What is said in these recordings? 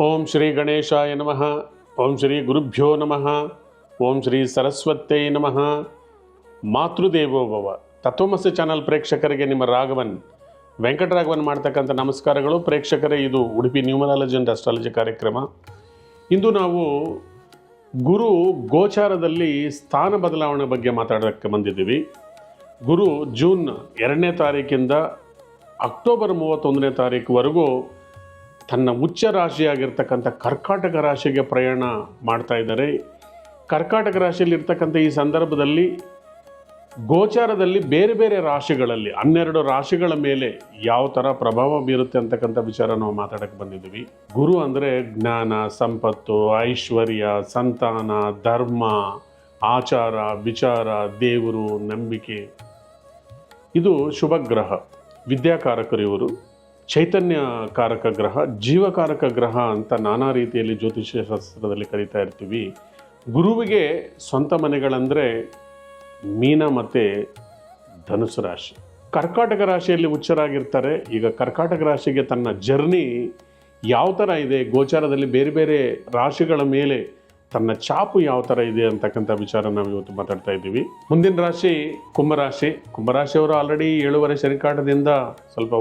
ಓಂ ಶ್ರೀ ಗಣೇಶಾಯ ನಮಃ. ಓಂ ಶ್ರೀ ಗುರುಭ್ಯೋ ನಮಃ. ಓಂ ಶ್ರೀ ಸರಸ್ವತೈ ನಮಃ. ಮಾತೃದೇವೋಭವ ತತ್ವಮಸಿ ಚಾನಲ್ ಪ್ರೇಕ್ಷಕರಿಗೆ ನಿಮ್ಮ ವೆಂಕಟರಾಘವನ್ ಮಾಡ್ತಕ್ಕಂಥ ನಮಸ್ಕಾರಗಳು. ಪ್ರೇಕ್ಷಕರೇ, ಇದು ಉಡುಪಿ ನ್ಯೂಮರಾಲಜಿ ಅಂಡ್ ಅಸ್ಟ್ರಾಲಜಿ ಕಾರ್ಯಕ್ರಮ. ಇಂದು ನಾವು ಗುರು ಗೋಚಾರದಲ್ಲಿ ಸ್ಥಾನ ಬದಲಾವಣೆ ಬಗ್ಗೆ ಮಾತಾಡೋಕ್ಕೆ ಬಂದಿದ್ದೀವಿ. ಗುರು ಜೂನ್ 2ನೇ ತಾರೀಕಿಂದ ಅಕ್ಟೋಬರ್ 31ನೇ ತಾರೀಕುವರೆಗೂ ತನ್ನ ಉಚ್ಚ ರಾಶಿಯಾಗಿರ್ತಕ್ಕಂಥ ಕರ್ಕಾಟಕ ರಾಶಿಗೆ ಪ್ರಯಾಣ ಮಾಡ್ತಾ ಇದ್ದಾರೆ. ಕರ್ಕಾಟಕ ರಾಶಿಯಲ್ಲಿರ್ತಕ್ಕಂಥ ಈ ಸಂದರ್ಭದಲ್ಲಿ ಗೋಚಾರದಲ್ಲಿ ಬೇರೆ ಬೇರೆ ರಾಶಿಗಳಲ್ಲಿ 12 ರಾಶಿಗಳ ಮೇಲೆ ಯಾವ ಥರ ಪ್ರಭಾವ ಬೀರುತ್ತೆ ಅಂತಕ್ಕಂಥ ವಿಚಾರ ನಾವು ಮಾತಾಡಕ್ಕೆ ಬಂದಿದ್ದೀವಿ. ಗುರು ಅಂದರೆ ಜ್ಞಾನ, ಸಂಪತ್ತು, ಐಶ್ವರ್ಯ, ಸಂತಾನ, ಧರ್ಮ, ಆಚಾರ, ವಿಚಾರ, ದೇವರು, ನಂಬಿಕೆ. ಇದು ಶುಭ ಗ್ರಹ, ವಿದ್ಯಾಕಾರಕರು ಇವರು. ಚೈತನ್ಯ ಕಾರಕ ಗ್ರಹ, ಜೀವಕಾರಕ ಗ್ರಹ ಅಂತ ನಾನಾ ರೀತಿಯಲ್ಲಿ ಜ್ಯೋತಿಷ್ಯ ಶಾಸ್ತ್ರದಲ್ಲಿ ಕರೀತಾ ಇರ್ತೀವಿ. ಗುರುವಿಗೆ ಸ್ವಂತ ಮನೆಗಳಂದರೆ ಮೀನ ಮತ್ತು ಧನುಸು ರಾಶಿ. ಕರ್ಕಾಟಕ ರಾಶಿಯಲ್ಲಿ ಉಚ್ಚರಾಗಿರ್ತಾರೆ. ಈಗ ಕರ್ಕಾಟಕ ರಾಶಿಗೆ ತನ್ನ ಜರ್ನಿ ಯಾವ ಥರ ಇದೆ, ಗೋಚಾರದಲ್ಲಿ ಬೇರೆ ಬೇರೆ ರಾಶಿಗಳ ಮೇಲೆ ತನ್ನ ಚಾಪು ಯಾವ ಥರ ಇದೆ ಅಂತಕ್ಕಂಥ ವಿಚಾರ ನಾವು ಇವತ್ತು ಮಾತಾಡ್ತಾ ಇದ್ದೀವಿ. ಮುಂದಿನ ರಾಶಿ ಕುಂಭರಾಶಿ. ಕುಂಭರಾಶಿಯವರು ಆಲ್ರೆಡಿ 7 ಶನಿಕಾಟದಿಂದ ಸ್ವಲ್ಪ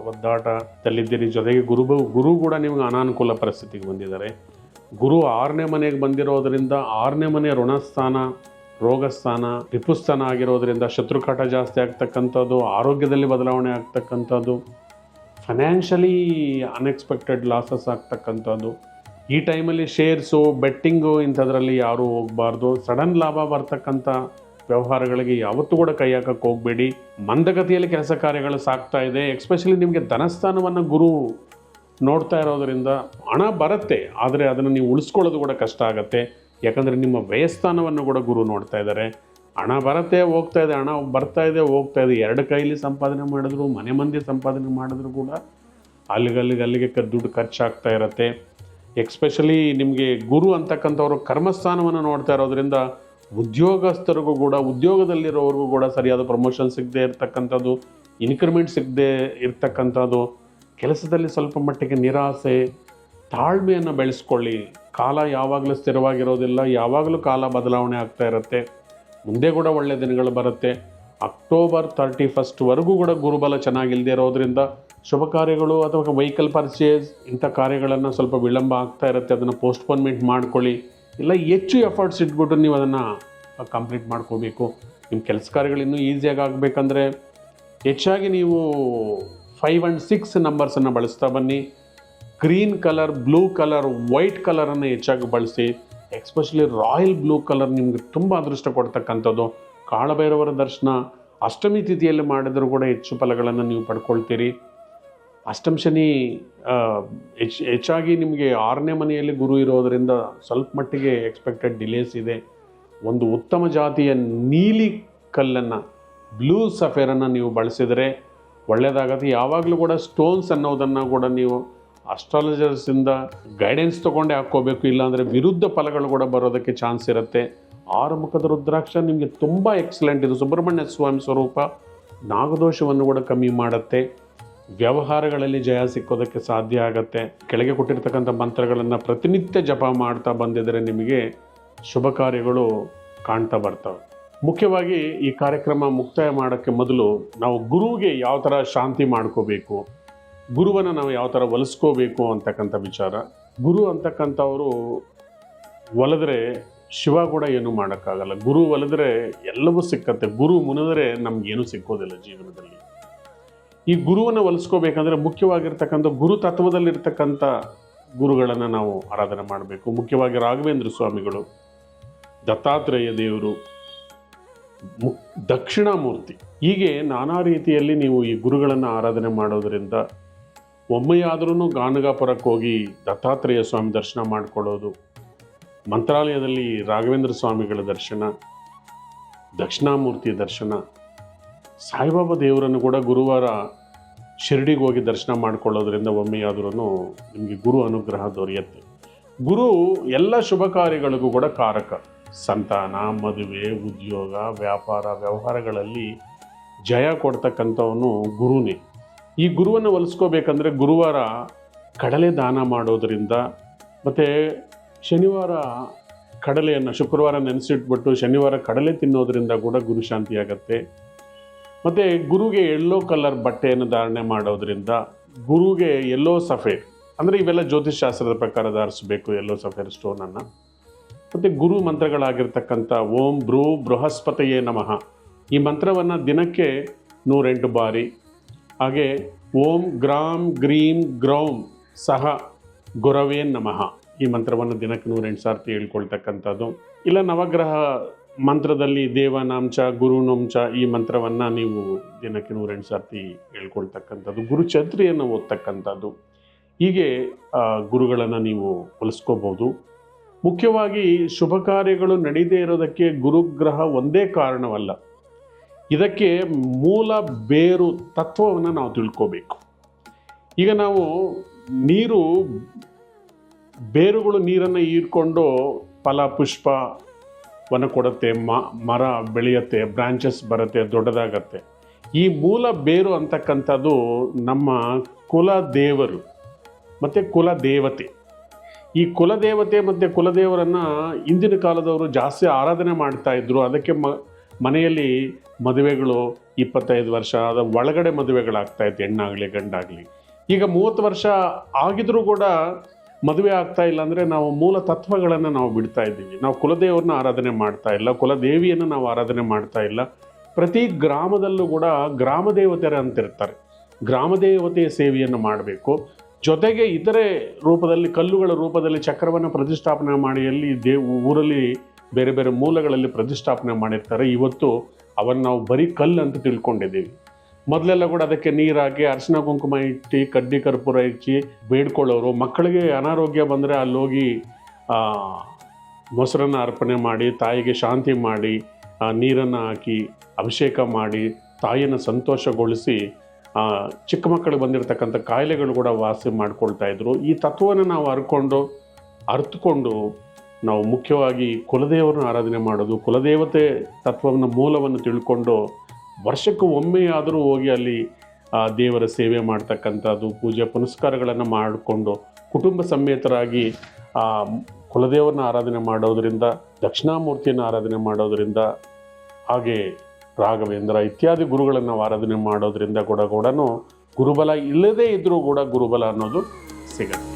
ಒದ್ದಾಟದಲ್ಲಿದ್ದೀರಿ. ಜೊತೆಗೆ ಗುರು ಕೂಡ ನಿಮಗೆ ಅನಾನುಕೂಲ ಪರಿಸ್ಥಿತಿಗೆ ಬಂದಿದ್ದಾರೆ. ಗುರು 6ನೇ ಮನೆಗೆ ಬಂದಿರೋದ್ರಿಂದ 6ನೇ ಮನೆ ಋಣಸ್ಥಾನ, ರೋಗಸ್ಥಾನ, ರಿಪುಸ್ಥಾನ ಆಗಿರೋದ್ರಿಂದ ಶತ್ರುಕಾಟ ಜಾಸ್ತಿ ಆಗ್ತಕ್ಕಂಥದ್ದು, ಆರೋಗ್ಯದಲ್ಲಿ ಬದಲಾವಣೆ ಆಗ್ತಕ್ಕಂಥದ್ದು, ಫೈನಾನ್ಷಿಯಲಿ ಅನ್ಎಕ್ಸ್ಪೆಕ್ಟೆಡ್ ಲಾಸಸ್ ಆಗ್ತಕ್ಕಂಥದ್ದು. ಈ ಟೈಮಲ್ಲಿ ಶೇರ್ಸು, ಬೆಟ್ಟಿಂಗು ಇಂಥದ್ರಲ್ಲಿ ಯಾರೂ ಹೋಗಬಾರ್ದು. ಸಡನ್ ಲಾಭ ಬರ್ತಕ್ಕಂಥ ವ್ಯವಹಾರಗಳಿಗೆ ಯಾವತ್ತೂ ಕೂಡ ಕೈ ಹಾಕಕ್ಕೆ ಹೋಗಬೇಡಿ. ಮಂದಗತಿಯಲ್ಲಿ ಕೆಲಸ ಕಾರ್ಯಗಳು ಸಾಗ್ತಾ ಇದೆ. ಎಕ್ಸ್ಪೆಷಲಿ ನಿಮಗೆ ಧನಸ್ಥಾನವನ್ನು ಗುರು ನೋಡ್ತಾ ಇರೋದರಿಂದ ಹಣ ಬರುತ್ತೆ, ಆದರೆ ಅದನ್ನು ನೀವು ಉಳಿಸ್ಕೊಳ್ಳೋದು ಕೂಡ ಕಷ್ಟ ಆಗುತ್ತೆ. ಯಾಕಂದರೆ ನಿಮ್ಮ ವ್ಯಯಸ್ಥಾನವನ್ನು ಕೂಡ ಗುರು ನೋಡ್ತಾ ಇದ್ದಾರೆ. ಹಣ ಬರುತ್ತೆ, ಹೋಗ್ತಾ ಇದೆ, ಹಣ ಬರ್ತಾ ಇದೆ, ಹೋಗ್ತಾ ಇದೆ. 2 ಕೈಲಿ ಸಂಪಾದನೆ ಮಾಡಿದ್ರು, ಮನೆ ಮಂದಿ ಸಂಪಾದನೆ ಮಾಡಿದ್ರು ಕೂಡ ಅಲ್ಲಿಗೆ ದುಡ್ಡು ಖರ್ಚಾಗ್ತಾ ಇರುತ್ತೆ. ಎಕ್ಸ್ಪೆಷಲಿ ನಿಮಗೆ ಗುರು ಅಂತಕ್ಕಂಥವ್ರು ಕರ್ಮಸ್ಥಾನವನ್ನು ನೋಡ್ತಾ ಇರೋದ್ರಿಂದ ಉದ್ಯೋಗಸ್ಥರಿಗೂ ಕೂಡ, ಉದ್ಯೋಗದಲ್ಲಿರೋರಿಗೂ ಕೂಡ ಸರಿಯಾದ ಪ್ರಮೋಷನ್ ಸಿಗದೆ ಇರ್ತಕ್ಕಂಥದ್ದು, ಇನ್ಕ್ರಿಮೆಂಟ್ ಸಿಗದೆ ಇರ್ತಕ್ಕಂಥದ್ದು, ಕೆಲಸದಲ್ಲಿ ಸ್ವಲ್ಪ ಮಟ್ಟಿಗೆ ನಿರಾಸೆ. ತಾಳ್ಮೆಯನ್ನು ಬೆಳೆಸ್ಕೊಳ್ಳಿ. ಕಾಲ ಯಾವಾಗಲೂ ಸ್ಥಿರವಾಗಿರೋದಿಲ್ಲ, ಯಾವಾಗಲೂ ಕಾಲ ಬದಲಾವಣೆ ಆಗ್ತಾ ಇರುತ್ತೆ. ಮುಂದೆ ಕೂಡ ಒಳ್ಳೆಯ ದಿನಗಳು ಬರುತ್ತೆ. ಅಕ್ಟೋಬರ್ 31ವರೆಗೂ ಕೂಡ ಗುರುಬಲ ಚೆನ್ನಾಗಿಲ್ಲದೆ ಇರೋದ್ರಿಂದ ಶುಭ ಕಾರ್ಯಗಳು ಅಥವಾ ವೆಹಿಕಲ್ ಪರ್ಚೇಸ್ ಇಂಥ ಕಾರ್ಯಗಳನ್ನು ಸ್ವಲ್ಪ ವಿಳಂಬ ಆಗ್ತಾ ಇರುತ್ತೆ. ಅದನ್ನು ಪೋಸ್ಟ್ಪೋನ್ಮೆಂಟ್ ಮಾಡ್ಕೊಳ್ಳಿ. ಇಲ್ಲ ಹೆಚ್ಚು ಎಫರ್ಟ್ಸ್ ಇಟ್ಬಿಟ್ಟು ನೀವು ಅದನ್ನು ಕಂಪ್ಲೀಟ್ ಮಾಡ್ಕೋಬೇಕು. ನಿಮ್ಮ ಕೆಲಸ ಕಾರ್ಯಗಳು ಇನ್ನೂ ಈಸಿಯಾಗಿ ಆಗಬೇಕಂದ್ರೆ ಹೆಚ್ಚಾಗಿ ನೀವು 5 and 6 ನಂಬರ್ಸನ್ನು ಬಳಸ್ತಾ ಬನ್ನಿ. Green colour, blue colour, white ಕಲರನ್ನು ಹೆಚ್ಚಾಗಿ ಬಳಸಿ. ಎಕ್ಸ್ಪೆಷಲಿ ರಾಯಲ್ ಬ್ಲೂ ಕಲರ್ ನಿಮಗೆ ತುಂಬ ಅದೃಷ್ಟ ಕೊಡ್ತಕ್ಕಂಥದ್ದು. ಕಾಳಭೈರವರ ದರ್ಶನ ಅಷ್ಟಮಿ ತಿಥಿಯಲ್ಲಿ ಮಾಡಿದರೂ ಕೂಡ ಹೆಚ್ಚು ಫಲಗಳನ್ನು ನೀವು ಪಡ್ಕೊಳ್ತೀರಿ. ಅಷ್ಟಮ ಶನಿ ಹೆಚ್ಚಾಗಿ ನಿಮಗೆ 6ನೇ ಮನೆಯಲ್ಲಿ ಗುರು ಇರೋದರಿಂದ ಸ್ವಲ್ಪ ಮಟ್ಟಿಗೆ ಎಕ್ಸ್ಪೆಕ್ಟೆಡ್ ಡಿಲೇಸ್ ಇದೆ. ಒಂದು ಉತ್ತಮ ಜಾತಿಯ ನೀಲಿ ಕಲ್ಲನ್ನು, ಬ್ಲೂ ಸಫೇರನ್ನು ನೀವು ಬಳಸಿದರೆ ಒಳ್ಳೆಯದಾಗತ್ತೆ. ಯಾವಾಗಲೂ ಕೂಡ ಸ್ಟೋನ್ಸ್ ಅನ್ನೋದನ್ನು ಕೂಡ ನೀವು ಅಸ್ಟ್ರಾಲಜರ್ಸಿಂದ ಗೈಡೆನ್ಸ್ ತೊಗೊಂಡೇ ಹಾಕ್ಕೋಬೇಕು. ಇಲ್ಲಾಂದರೆ ವಿರುದ್ಧ ಫಲಗಳು ಕೂಡ ಬರೋದಕ್ಕೆ ಚಾನ್ಸ್ ಇರುತ್ತೆ. 6 ಮುಖದ ರುದ್ರಾಕ್ಷ ನಿಮಗೆ ತುಂಬ ಎಕ್ಸಲೆಂಟ್. ಇದು ಸುಬ್ರಹ್ಮಣ್ಯ ಸ್ವಾಮಿ ಸ್ವರೂಪ. ನಾಗದೋಷವನ್ನು ಕೂಡ ಕಮ್ಮಿ ಮಾಡುತ್ತೆ. ವ್ಯವಹಾರಗಳಲ್ಲಿ ಜಯ ಸಿಕ್ಕೋದಕ್ಕೆ ಸಾಧ್ಯ ಆಗುತ್ತೆ. ಕೆಳಗೆ ಕೊಟ್ಟಿರ್ತಕ್ಕಂಥ ಮಂತ್ರಗಳನ್ನು ಪ್ರತಿನಿತ್ಯ ಜಪ ಮಾಡ್ತಾ ಬಂದಿದ್ದರೆ ನಿಮಗೆ ಶುಭ ಕಾರ್ಯಗಳು ಕಾಣ್ತಾ ಬರ್ತವೆ. ಮುಖ್ಯವಾಗಿ ಈ ಕಾರ್ಯಕ್ರಮ ಮುಕ್ತಾಯ ಮಾಡೋಕ್ಕೆ ಮೊದಲು ನಾವು ಗುರುವಿಗೆ ಯಾವ ಥರ ಶಾಂತಿ ಮಾಡ್ಕೋಬೇಕು, ಗುರುವನ್ನು ನಾವು ಯಾವ ಥರ ಒಲಿಸ್ಕೋಬೇಕು ಅಂತಕ್ಕಂಥ ವಿಚಾರ. ಗುರು ಅಂತಕ್ಕಂಥವರು ಒಲಿದ್ರೆ ಶಿವ ಕೂಡ ಏನೂ ಮಾಡೋಕ್ಕಾಗಲ್ಲ. ಗುರು ಒಲಿದ್ರೆ ಎಲ್ಲವೂ ಸಿಕ್ಕತ್ತೆ. ಗುರು ಮುನಿದ್ರೆ ನಮಗೇನೂ ಸಿಕ್ಕೋದಿಲ್ಲ ಜೀವನದಲ್ಲಿ. ಈ ಗುರುವನ್ನು ಒಲಿಸ್ಕೋಬೇಕಂದ್ರೆ ಮುಖ್ಯವಾಗಿರ್ತಕ್ಕಂಥ ಗುರು ತತ್ವದಲ್ಲಿರ್ತಕ್ಕಂಥ ಗುರುಗಳನ್ನು ನಾವು ಆರಾಧನೆ ಮಾಡಬೇಕು. ಮುಖ್ಯವಾಗಿ ರಾಘವೇಂದ್ರ ಸ್ವಾಮಿಗಳು, ದತ್ತಾತ್ರೇಯ ದೇವರು, ದಕ್ಷಿಣಾಮೂರ್ತಿ, ಹೀಗೆ ನಾನಾ ರೀತಿಯಲ್ಲಿ ನೀವು ಈ ಗುರುಗಳನ್ನು ಆರಾಧನೆ ಮಾಡೋದರಿಂದ ಒಮ್ಮೆಯಾದ್ರೂ ಗಾನಗಾಪುರಕ್ಕೆ ಹೋಗಿ ದತ್ತಾತ್ರೇಯ ಸ್ವಾಮಿ ದರ್ಶನ ಮಾಡಿಕೊಳ್ಳೋದು, ಮಂತ್ರಾಲಯದಲ್ಲಿ ರಾಘವೇಂದ್ರ ಸ್ವಾಮಿಗಳ ದರ್ಶನ, ದಕ್ಷಿಣಾಮೂರ್ತಿ ದರ್ಶನ, ಸಾಯಿಬಾಬಾ ದೇವರನ್ನು ಕೂಡ ಗುರುವಾರ ಶಿರ್ಡಿಗೆ ಹೋಗಿ ದರ್ಶನ ಮಾಡಿಕೊಳ್ಳೋದ್ರಿಂದ ಒಮ್ಮೆಯಾದ್ರೂ ನಿಮಗೆ ಗುರು ಅನುಗ್ರಹ ದೊರೆಯುತ್ತೆ. ಗುರು ಎಲ್ಲ ಶುಭ ಕಾರ್ಯಗಳಿಗೂ ಕೂಡ ಕಾರಕ. ಸಂತಾನ, ಮದುವೆ, ಉದ್ಯೋಗ, ವ್ಯಾಪಾರ, ವ್ಯವಹಾರಗಳಲ್ಲಿ ಜಯ ಕೊಡ್ತಕ್ಕಂಥವನು ಗುರುನೇ. ಈ ಗುರುವನ್ನು ಒಲಿಸ್ಕೋಬೇಕಂದ್ರೆ ಗುರುವಾರ ಕಡಲೆ ದಾನ ಮಾಡೋದರಿಂದ, ಮತ್ತು ಶನಿವಾರ ಕಡಲೆಯನ್ನು ಶುಕ್ರವಾರ ನೆನೆಸಿಟ್ಬಿಟ್ಟು ಶನಿವಾರ ಕಡಲೆ ತಿನ್ನೋದರಿಂದ ಕೂಡ ಗುರು ಶಾಂತಿ ಆಗುತ್ತೆ. ಮತ್ತು ಗುರುಗೆ ಯೆಲ್ಲೋ ಕಲರ್ ಬಟ್ಟೆಯನ್ನು ಧಾರಣೆ ಮಾಡೋದರಿಂದ, ಗುರುಗೆ ಯೆಲ್ಲೋ ಸಫೇರ್ ಅಂದರೆ ಇವೆಲ್ಲ ಜ್ಯೋತಿಷ್ ಶಾಸ್ತ್ರದ ಪ್ರಕಾರ ಧಾರಿಸಬೇಕು ಯೆಲ್ಲೋ ಸಫೇರ್ ಸ್ಟೋನನ್ನು. ಮತ್ತು ಗುರು ಮಂತ್ರಗಳಾಗಿರ್ತಕ್ಕಂಥ ಓಂ ಭ್ರೂ ಬೃಹಸ್ಪತಿಯೇ ನಮಃ ಈ ಮಂತ್ರವನ್ನು ದಿನಕ್ಕೆ 108 ಬಾರಿ, ಹಾಗೆ ಓಂ ಗ್ರಾಂ ಗ್ರೀಂ ಗ್ರೌಂ ಸಹ ಗುರವೇ ನಮಃ ಈ ಮಂತ್ರವನ್ನು ದಿನಕ್ಕೆ 108 ಸಾರ್ತಿ ಹೇಳ್ಕೊಳ್ತಕ್ಕಂಥದ್ದು. ಇಲ್ಲ ನವಗ್ರಹ ಮಂತ್ರದಲ್ಲಿ ದೇವನಾಂಶ ಗುರುನಾಂಶ ಈ ಮಂತ್ರವನ್ನು ನೀವು ದಿನಕ್ಕೆ 108 ಸಾರ್ತಿ ಹೇಳ್ಕೊಳ್ತಕ್ಕಂಥದ್ದು. ಗುರುಚತ್ರಿಯನ್ನು ಓದ್ತಕ್ಕಂಥದ್ದು. ಹೀಗೆ ಗುರುಗಳನ್ನು ನೀವು ಹೊಲಿಸ್ಕೋಬೋದು. ಮುಖ್ಯವಾಗಿ ಶುಭ ಕಾರ್ಯಗಳು ನಡೀದೇ ಇರೋದಕ್ಕೆ ಗುರುಗ್ರಹ ಒಂದೇ ಕಾರಣವಲ್ಲ, ಇದಕ್ಕೆ ಮೂಲ ಬೇರು ತತ್ವವನ್ನು ನಾವು ತಿಳ್ಕೋಬೇಕು. ಈಗ ನಾವು ಬೇರುಗಳು ನೀರನ್ನು ಹೀರ್ಕೊಂಡು ಫಲ ಪುಷ್ಪವನ್ನು ಕೊಡುತ್ತೆ, ಮರ ಬೆಳೆಯುತ್ತೆ, ಬ್ರಾಂಚಸ್ ಬರುತ್ತೆ, ದೊಡ್ಡದಾಗತ್ತೆ. ಈ ಮೂಲ ಬೇರು ಅಂತಕ್ಕಂಥದ್ದು ನಮ್ಮ ಕುಲದೇವರು ಮತ್ತು ಕುಲದೇವತೆ. ಈ ಕುಲದೇವತೆ ಮತ್ತು ಕುಲದೇವರನ್ನು ಇಂದಿನ ಕಾಲದವರು ಜಾಸ್ತಿ ಆರಾಧನೆ ಮಾಡ್ತಾಯಿದ್ರು. ಅದಕ್ಕೆ ಮನೆಯಲ್ಲಿ ಮದುವೆಗಳು 25 ವರ್ಷದ ಒಳಗಡೆ ಮದುವೆಗಳಾಗ್ತಾಯಿತ್ತು, ಹೆಣ್ಣಾಗಲಿ ಗಂಡಾಗಲಿ. ಈಗ 30 ವರ್ಷ ಆಗಿದ್ರೂ ಕೂಡ ಮದುವೆ ಆಗ್ತಾ ಇಲ್ಲ ಅಂದರೆ ನಾವು ಮೂಲ ತತ್ವಗಳನ್ನು ನಾವು ಬಿಡ್ತಾ ಇದ್ದೀವಿ. ನಾವು ಕುಲದೇವರನ್ನ ಆರಾಧನೆ ಮಾಡ್ತಾ ಇಲ್ಲ, ಕುಲದೇವಿಯನ್ನು ನಾವು ಆರಾಧನೆ ಮಾಡ್ತಾ ಇಲ್ಲ. ಪ್ರತಿ ಗ್ರಾಮದಲ್ಲೂ ಕೂಡ ಗ್ರಾಮ ದೇವತೆಯರು ಅಂತಿರ್ತಾರೆ, ಗ್ರಾಮ ದೇವತೆಯ ಸೇವೆಯನ್ನು ಮಾಡಬೇಕು. ಜೊತೆಗೆ ಇತರೆ ರೂಪದಲ್ಲಿ ಕಲ್ಲುಗಳ ರೂಪದಲ್ಲಿ ಚಕ್ರವನ್ನು ಪ್ರತಿಷ್ಠಾಪನೆ ಮಾಡಿ ಅಲ್ಲಿ ಊರಲ್ಲಿ ಬೇರೆ ಬೇರೆ ಮೂಲಗಳಲ್ಲಿ ಪ್ರತಿಷ್ಠಾಪನೆ ಮಾಡಿರ್ತಾರೆ. ಇವತ್ತು ಅವನ್ನು ನಾವು ಬರೀ ಕಲ್ಲು ಅಂತ ತಿಳ್ಕೊಂಡಿದ್ದೀವಿ. ಮೊದಲೆಲ್ಲ ಕೂಡ ಅದಕ್ಕೆ ನೀರಾಕಿ ಅರಿಶಿನ ಕುಂಕುಮ ಇಟ್ಟು ಕಡ್ಡಿ ಕರ್ಪೂರ ಇಚ್ಚಿ ಬೇಡ್ಕೊಳ್ಳೋರು. ಮಕ್ಕಳಿಗೆ ಅನಾರೋಗ್ಯ ಬಂದರೆ ಅಲ್ಲೋಗಿ ಮೊಸರನ್ನು ಅರ್ಪಣೆ ಮಾಡಿ ತಾಯಿಗೆ ಶಾಂತಿ ಮಾಡಿ ನೀರನ್ನು ಹಾಕಿ ಅಭಿಷೇಕ ಮಾಡಿ ತಾಯಿಯನ್ನು ಸಂತೋಷಗೊಳಿಸಿ ಚಿಕ್ಕ ಮಕ್ಕಳಿಗೆ ಬಂದಿರತಕ್ಕಂಥ ಕಾಯಿಲೆಗಳು ಕೂಡ ವಾಸಿ ಮಾಡ್ಕೊಳ್ತಾ ಇದ್ರು. ಈ ತತ್ವವನ್ನು ನಾವು ಅರ್ಥಕೊಂಡು ನಾವು ಮುಖ್ಯವಾಗಿ ಕುಲದೇವರನ್ನ ಆರಾಧನೆ ಮಾಡೋದು, ಕುಲದೇವತೆ ತತ್ವವನ್ನು ಮೂಲವನ್ನು ತಿಳ್ಕೊಂಡು ವರ್ಷಕ್ಕೆ ಒಮ್ಮೆಯಾದರೂ ಹೋಗಿ ಅಲ್ಲಿ ದೇವರ ಸೇವೆ ಮಾಡ್ತಕ್ಕಂಥದ್ದು, ಪೂಜೆ ಪುನಸ್ಕಾರಗಳನ್ನು ಮಾಡಿಕೊಂಡು ಕುಟುಂಬ ಸಮೇತರಾಗಿ ಕುಲದೇವರನ್ನ ಆರಾಧನೆ ಮಾಡೋದರಿಂದ, ದಕ್ಷಿಣಾಮೂರ್ತಿಯನ್ನು ಆರಾಧನೆ ಮಾಡೋದರಿಂದ, ಹಾಗೆ ರಾಘವೇಂದ್ರ ಇತ್ಯಾದಿ ಗುರುಗಳನ್ನು ನಾವು ಆರಾಧನೆ ಮಾಡೋದರಿಂದ ಕೂಡ ಗುರುಬಲ ಇಲ್ಲದೇ ಇದ್ದರೂ ಕೂಡ ಗುರುಬಲ ಅನ್ನೋದು ಸಿಗುತ್ತೆ.